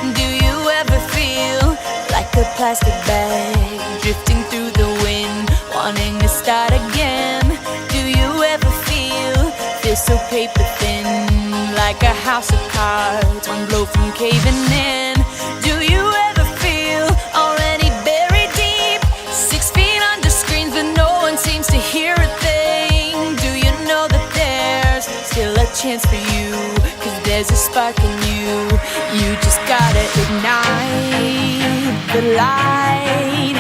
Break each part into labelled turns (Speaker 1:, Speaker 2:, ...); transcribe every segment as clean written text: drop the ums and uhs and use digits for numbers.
Speaker 1: Do you ever feel like a plastic bag drifting through the wind, wanting to start again? Do you ever feel so paper thin, like a house of cards, one blow from caving in? Do you ever feel already buried deep, 6 feet under screens but no one seems to hear a thing? Do you know that there's still a chance for you, 'cause there's a spark in you? You just gotta ignite the light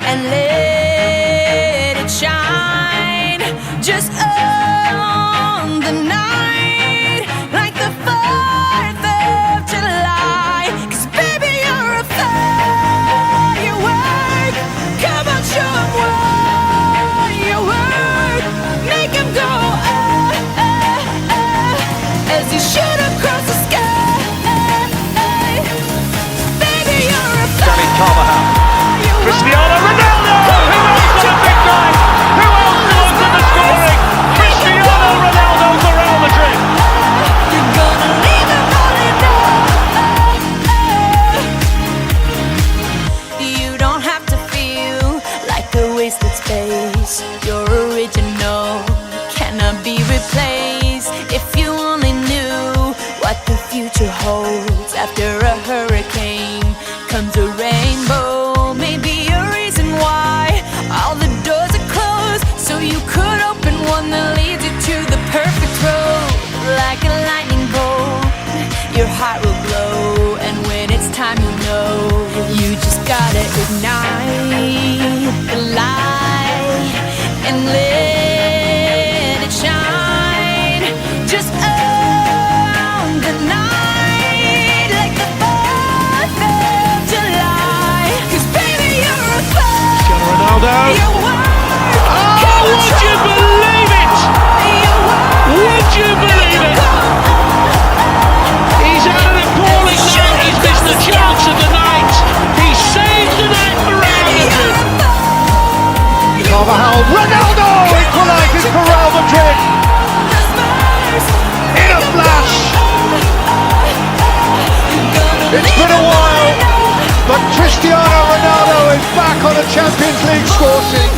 Speaker 1: and let it shine. Just on the night, like the 4th of July. 'Cause baby, you're a firework. Come on, show 'em what you work. Make 'em go as you shoot across the sky. Baby, you're a firework.
Speaker 2: Cristiano Ronaldo! Who else on a big night? Who else wants in the scoring? Cristiano Ronaldo for Real Madrid!
Speaker 1: You're gonna leave them all in love. You don't have to feel like a wasted space. Your original cannot be replaced. If you only knew what the future holds, after a hurricane comes a rainbow. Maybe a reason why all the doors are closed, so you could open one that leads you to the perfect road. Like a lightning bolt, your heart will glow, and when it's time you know, you just gotta ignite the light and let it shine. Just on the night, like the 4th of July. 'Cause baby, you're a fire.
Speaker 2: Ronaldo! Oh, would you believe it? Would you believe it? He's had an appalling night. He's missed the chance of the night. He saved the night for Real Madrid.
Speaker 3: Ronaldo equalises for Real Madrid in a flash. It's been a while, but Cristiano Ronaldo is back on a Champions League score sheet.